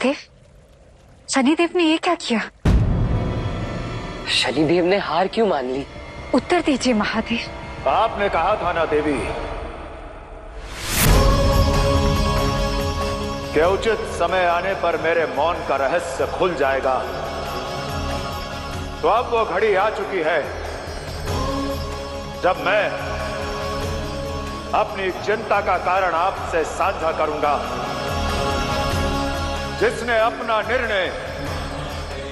महादेव, शनिदेव ने ये क्या किया? शनिदेव ने हार क्यों मान ली? उत्तर दीजिए महादेव। आपने कहा था ना देवी कि उचित समय आने पर मेरे मौन का रहस्य खुल जाएगा। तो अब वो घड़ी आ चुकी है जब मैं अपनी चिंता का कारण आपसे साझा करूंगा। जिसने अपना निर्णय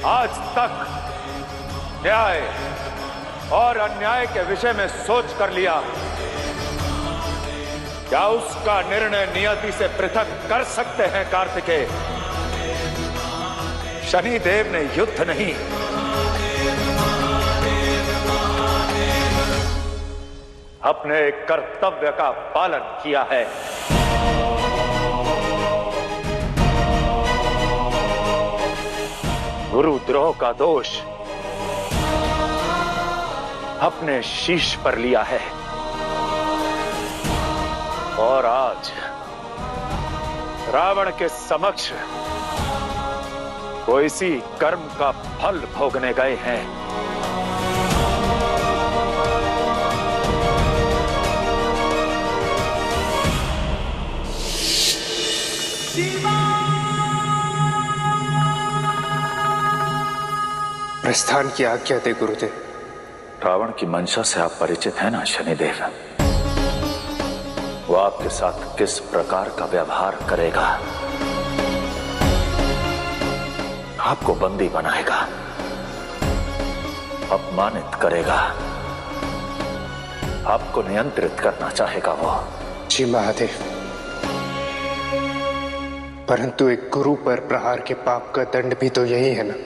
आज तक न्याय और अन्याय के विषय में सोच कर लिया, क्या उसका निर्णय नियति से पृथक कर सकते हैं कार्तिकेय? शनिदेव ने युद्ध नहीं, अपने कर्तव्य का पालन किया है। गुरुद्रोह का दोष अपने शीश पर लिया है और आज रावण के समक्ष वो इसी कर्म का फल भोगने गए हैं। प्रस्थान की आज्ञा दे गुरुदेव। रावण की मंशा से आप परिचित हैं ना शनिदेव? वो आपके साथ किस प्रकार का व्यवहार करेगा? आपको बंदी बनाएगा, अपमानित करेगा, आपको नियंत्रित करना चाहेगा वो। जी महादेव, परंतु एक गुरु पर प्रहार के पाप का दंड भी तो यही है ना।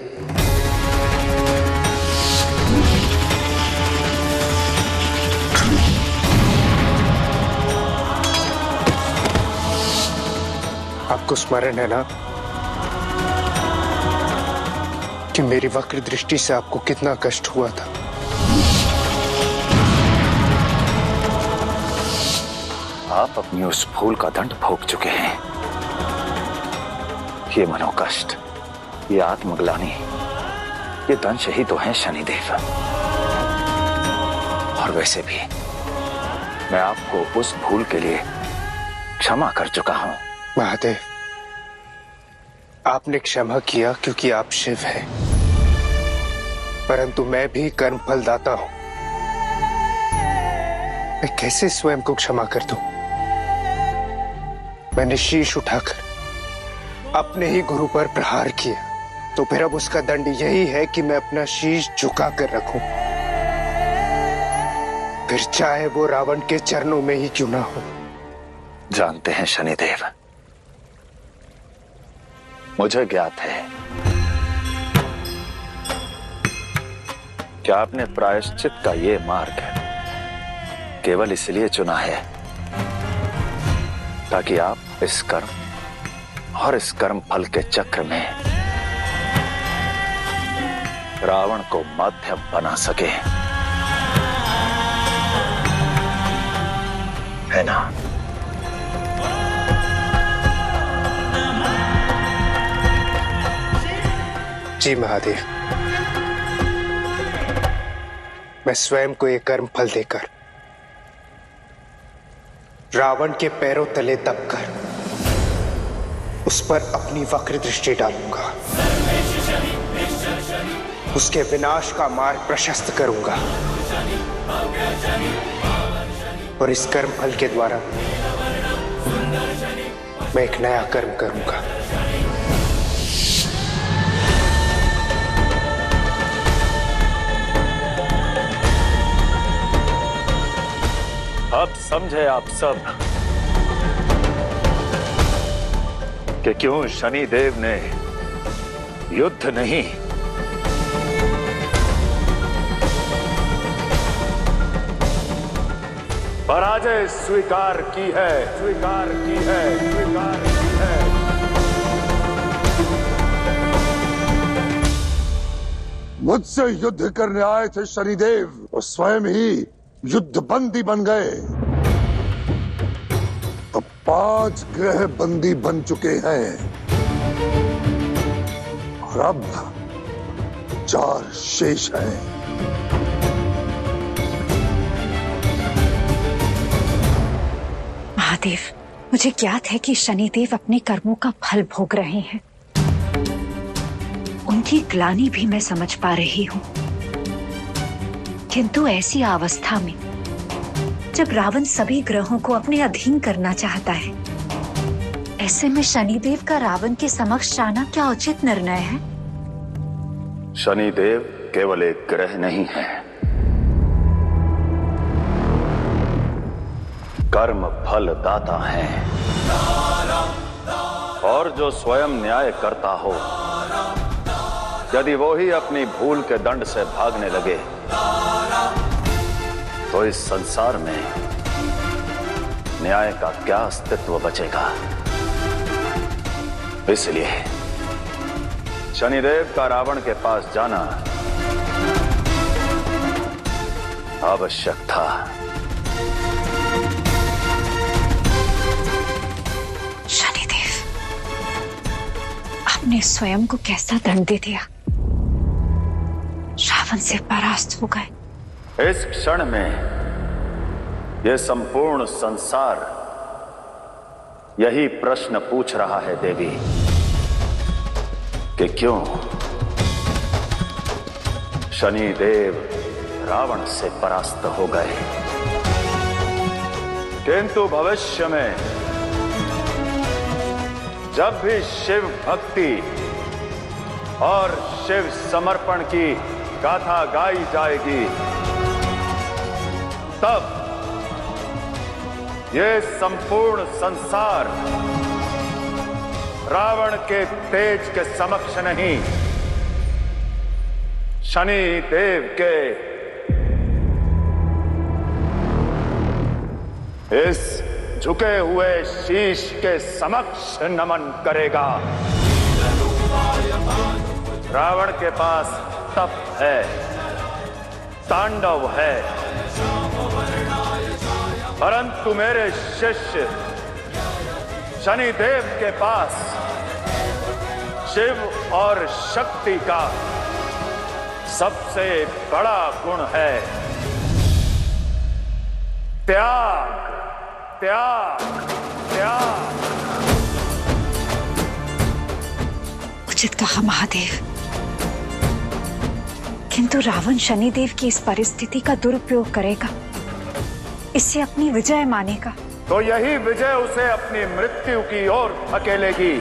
आपको स्मरण है ना कि मेरी वक्र दृष्टि से आपको कितना कष्ट हुआ था। आप अपनी उस भूल का दंड भोग चुके हैं। ये मनोकष्ट, ये आत्मग्लानि, ये दंश ही तो है शनिदेव। और वैसे भी मैं आपको उस भूल के लिए क्षमा कर चुका हूं। महादेव, आपने क्षमा किया क्योंकि आप शिव हैं, परंतु मैं भी कर्म फलदाता हूं। मैं कैसे स्वयं को क्षमा कर दूं? मैंने शीश उठाकर अपने ही गुरु पर प्रहार किया, तो फिर अब उसका दंड यही है कि मैं अपना शीश झुका कर रखूं, फिर चाहे वो रावण के चरणों में ही क्यों ना हो। जानते हैं शनिदेव, मुझे ज्ञात है कि आपने प्रायश्चित का ये मार्ग केवल इसलिए चुना है ताकि आप इस कर्म और इस कर्म फल के चक्र में रावण को माध्यम बना सके, है ना? जी महादेव, मैं स्वयं को ये कर्म फल देकर रावण के पैरों तले दबकर उस पर अपनी वक्र दृष्टि डालूंगा, उसके विनाश का मार्ग प्रशस्त करूंगा और इस कर्म फल के द्वारा मैं एक नया कर्म करूंगा। अब समझे आप सब कि क्यों शनिदेव ने युद्ध नहीं, पराजय स्वीकार की है, स्वीकार की है, स्वीकार की है। मुझसे युद्ध करने आए थे शनिदेव, वो स्वयं ही युद्ध बंदी बन गए। अब 5 ग्रह बंदी बन चुके हैं। और अब 4 शेष हैं। महादेव, मुझे ज्ञात है कि शनिदेव अपने कर्मों का फल भोग रहे हैं। उनकी ग्लानि भी मैं समझ पा रही हूं, किंतु ऐसी अवस्था में जब रावण सभी ग्रहों को अपने अधीन करना चाहता है, ऐसे में शनिदेव का रावण के समक्ष जाना क्या उचित निर्णय है? शनिदेव केवल एक ग्रह नहीं है, कर्म फल दाता है, और जो स्वयं न्याय करता हो, यदि वो ही अपनी भूल के दंड से भागने लगे तो इस संसार में न्याय का क्या अस्तित्व बचेगा। इसलिए शनिदेव का रावण के पास जाना आवश्यक था। शनिदेव, आपने स्वयं को कैसा दंड दे दिया? रावण से परास्त हो गए। इस क्षण में यह संपूर्ण संसार यही प्रश्न पूछ रहा है देवी कि क्यों शनिदेव रावण से परास्त हो गए। किंतु भविष्य में जब भी शिव भक्ति और शिव समर्पण की गाथा गाई जाएगी, तब यह संपूर्ण संसार रावण के तेज के समक्ष नहीं, शनि देव के इस झुके हुए शीश के समक्ष नमन करेगा। रावण के पास तप है, तांडव है, परंतु मेरे शिष्य शनिदेव के पास शिव और शक्ति का सबसे बड़ा गुण है त्याग, त्याग, त्याग। उचित कहा महादेव, किंतु रावण शनिदेव की इस परिस्थिति का दुरुपयोग करेगा, इसे अपनी विजय मानेगा, तो यही विजय उसे अपनी मृत्यु की ओर धकेलेगी।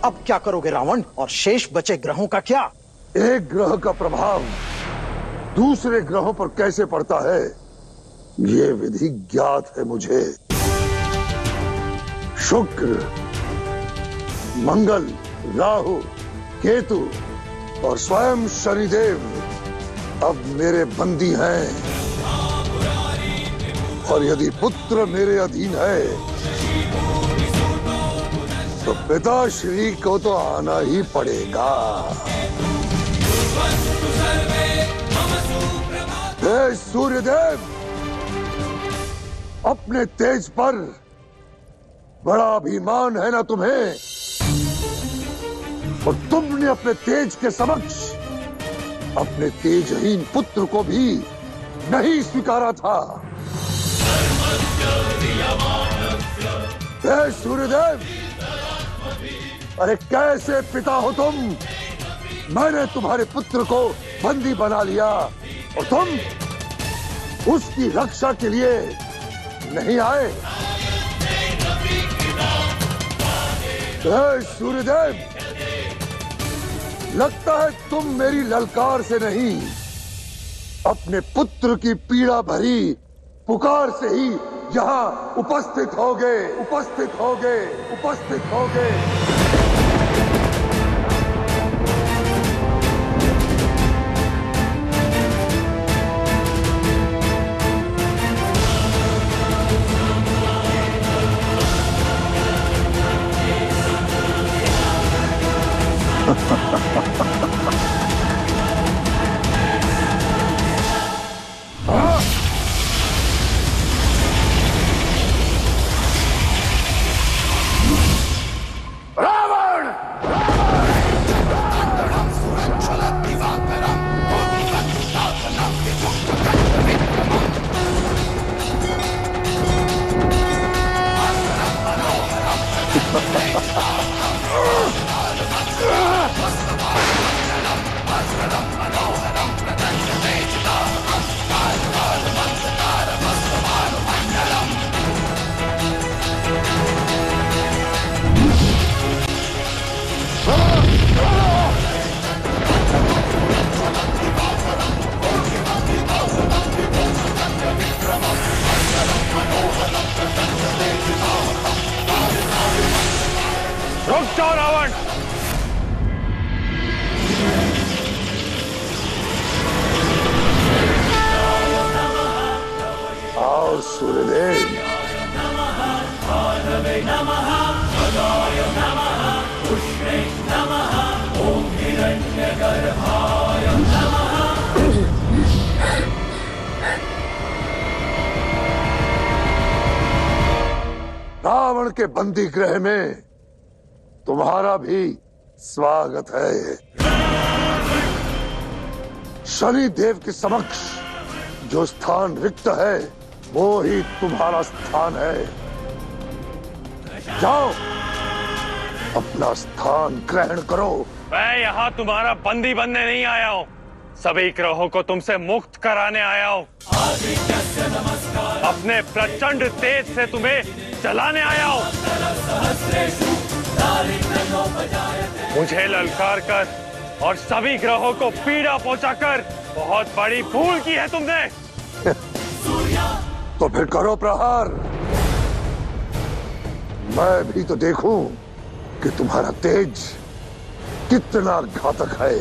अब क्या करोगे रावण, और शेष बचे ग्रहों का क्या? एक ग्रह का प्रभाव दूसरे ग्रहों पर कैसे पड़ता है, ये विधि ज्ञात है मुझे। शुक्र, मंगल, राहु, केतु और स्वयं शनिदेव अब मेरे बंदी हैं, और यदि पुत्र मेरे अधीन है तो पिताश्री को तो आना ही पड़ेगा। हे सूर्यदेव, अपने तेज पर बड़ा अभिमान है ना तुम्हें, और तुमने अपने तेज के समक्ष अपने तेजहीन पुत्र को भी नहीं स्वीकारा था। हे सूर्यदेव, अरे कैसे पिता हो तुम? मैंने तुम्हारे पुत्र को बंदी बना लिया और तुम उसकी रक्षा के लिए नहीं आए। हे सूर्यदेव, लगता है तुम मेरी ललकार से नहीं, अपने पुत्र की पीड़ा भरी पुकार से ही यहाँ उपस्थित होगे, उपस्थित होगे, उपस्थित होगे। सूर्यदेव। रावण के बंदी गृह में तुम्हारा भी स्वागत है। शनि देव के समक्ष जो स्थान रिक्त है वो ही तुम्हारा स्थान है। जाओ अपना स्थान ग्रहण करो। मैं यहाँ तुम्हारा बंदी बनने नहीं आया हूँ, सभी ग्रहों को तुमसे मुक्त कराने आया हूँ। अपने प्रचंड तेज से तुम्हें जलाने आया हूँ। मुझे ललकार कर और सभी ग्रहों को पीड़ा पहुंचाकर बहुत बड़ी भूल की है तुमने। तो फिर करो प्रहार। मैं भी तो देखूं कि तुम्हारा तेज कितना घातक है।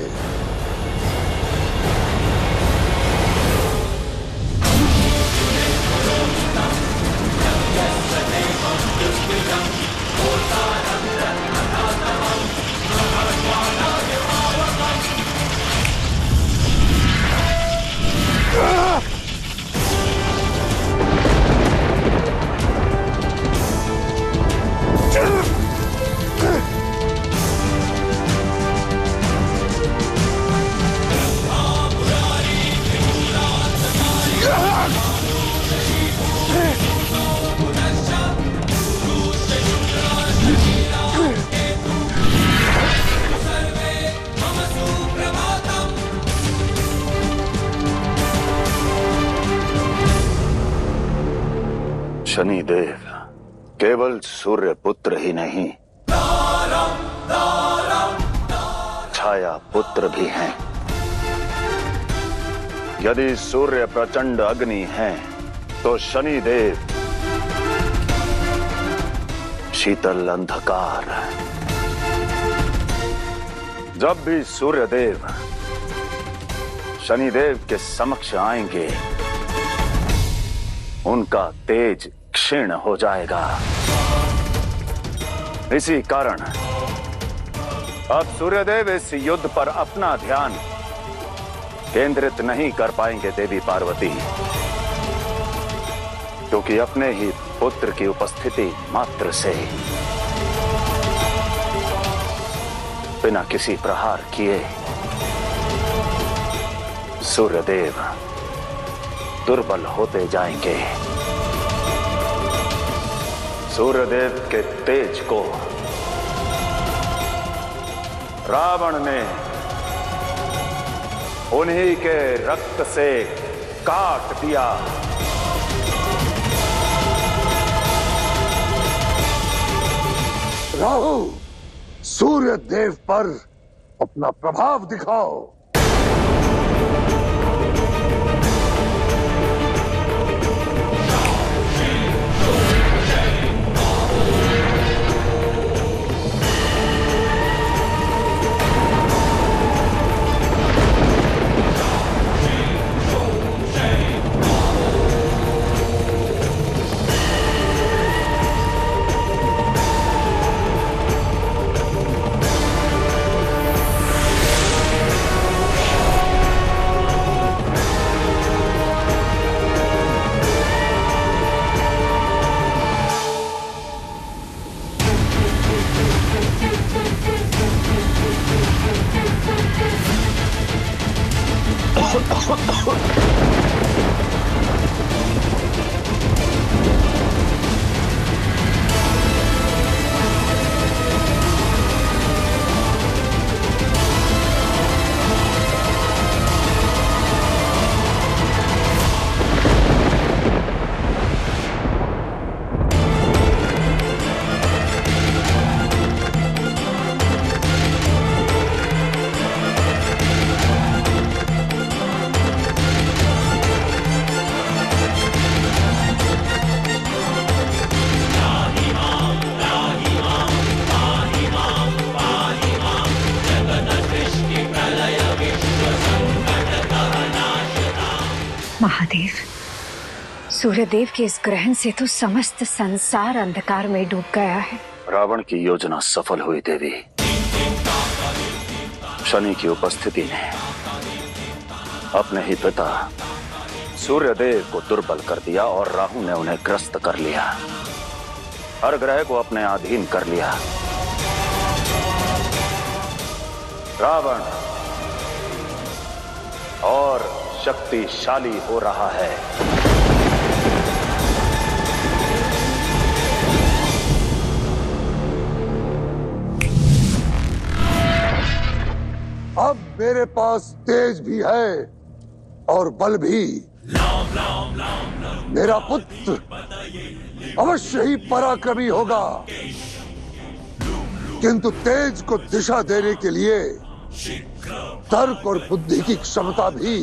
शनिदेव केवल सूर्य पुत्र ही नहीं, छाया पुत्र भी हैं। यदि सूर्य प्रचंड अग्नि है तो शनिदेव शीतल अंधकार। जब भी सूर्यदेव शनिदेव के समक्ष आएंगे उनका तेज क्षीण हो जाएगा। इसी कारण अब सूर्यदेव इस युद्ध पर अपना ध्यान केंद्रित नहीं कर पाएंगे देवी पार्वती, क्योंकि अपने ही पुत्र की उपस्थिति मात्र से बिना किसी प्रहार किए सूर्यदेव दुर्बल होते जाएंगे। सूर्यदेव के तेज को रावण ने उन्हीं के रक्त से काट दिया। राहु, सूर्यदेव पर अपना प्रभाव दिखाओ। महादेव, सूर्यदेव के इस ग्रहण से तो समस्त संसार अंधकार में डूब गया है। रावण की योजना सफल हुई देवी। शनि की उपस्थिति ने अपने ही पिता सूर्यदेव को दुर्बल कर दिया और राहु ने उन्हें ग्रस्त कर लिया, हर ग्रह को अपने अधीन कर लिया। रावण और शक्तिशाली हो रहा है। अब मेरे पास तेज भी है और बल भी। मेरा पुत्र अवश्य ही पराक्रमी होगा, किंतु तेज को दिशा देने के लिए तर्क और बुद्धि की क्षमता भी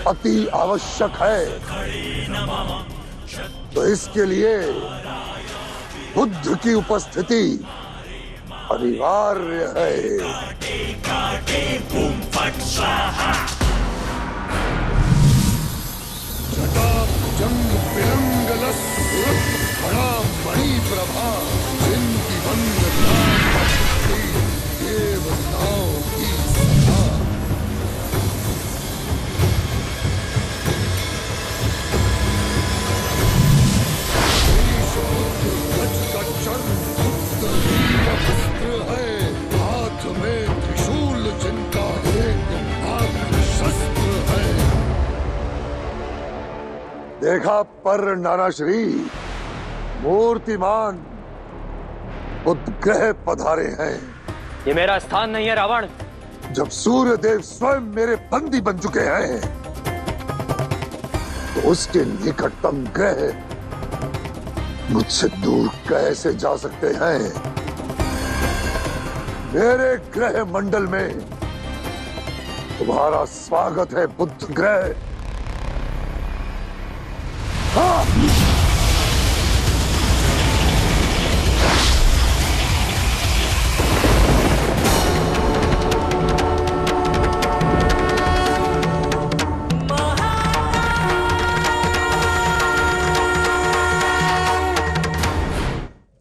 अति आवश्यक है। तो इसके लिए बुद्ध की उपस्थिति अनिवार्य है। जंग पिरंगलस बड़ा मणि प्रभा जिनकी वंदना देवताओं की सभा। गज का चर्म उत्तरीय वस्त्र है, हाथ में त्रिशूल जिनका एक मात्र शस्त्र है। देखा पर नानाश्री, मूर्तिमान उद्ग्रह पधारे हैं। ये मेरा स्थान नहीं है रावण। जब सूर्यदेव स्वयं मेरे बंदी बन चुके हैं तो उसके निकटतम ग्रह मुझसे दूर कैसे जा सकते हैं? मेरे ग्रह मंडल में तुम्हारा स्वागत है बुद्ध ग्रह। हाँ।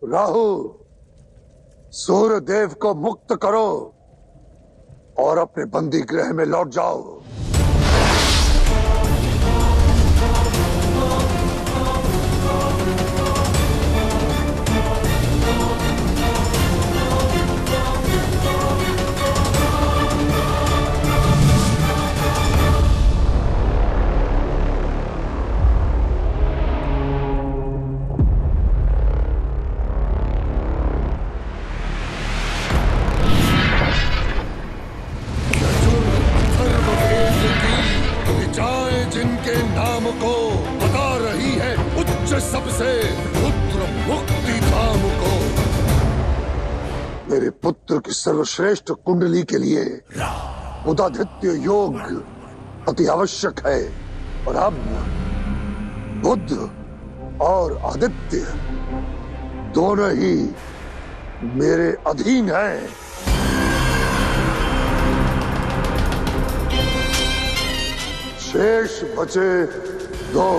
राहु, सूर्यदेव को मुक्त करो और अपने बंदी गृह में लौट जाओ। जिनके नाम को बता रही है उच्च सबसे पुत्र मुक्ति धाम को। मेरे पुत्र की सर्वश्रेष्ठ कुंडली के लिए बुधादित्य योग अति आवश्यक है, और अब बुध और आदित्य दोनों ही मेरे अधीन हैं। शेष बचे दो,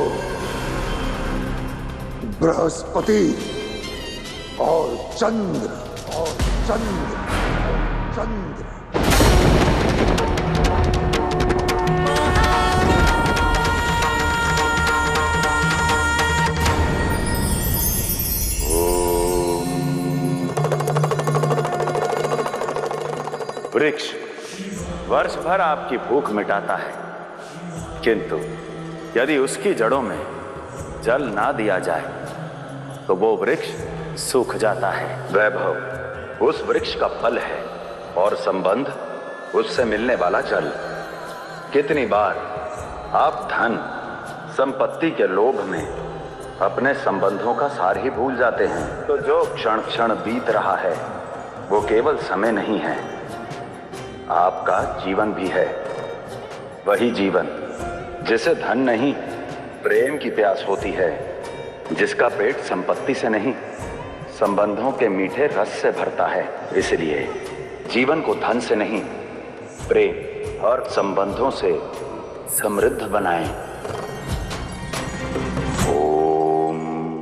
बृहस्पति और चंद्र। वृक्ष वर्ष भर आपकी भूख मिटाता है, किंतु यदि उसकी जड़ों में जल ना दिया जाए तो वो वृक्ष सूख जाता है। वैभव उस वृक्ष का फल है और संबंध उससे मिलने वाला जल। कितनी बार आप धन संपत्ति के लोभ में अपने संबंधों का सार ही भूल जाते हैं। तो जो क्षण क्षण बीत रहा है वो केवल समय नहीं है, आपका जीवन भी है। वही जीवन जिसे धन नहीं प्रेम की प्यास होती है, जिसका पेट संपत्ति से नहीं संबंधों के मीठे रस से भरता है। इसलिए जीवन को धन से नहीं प्रेम और संबंधों से समृद्ध बनाएं।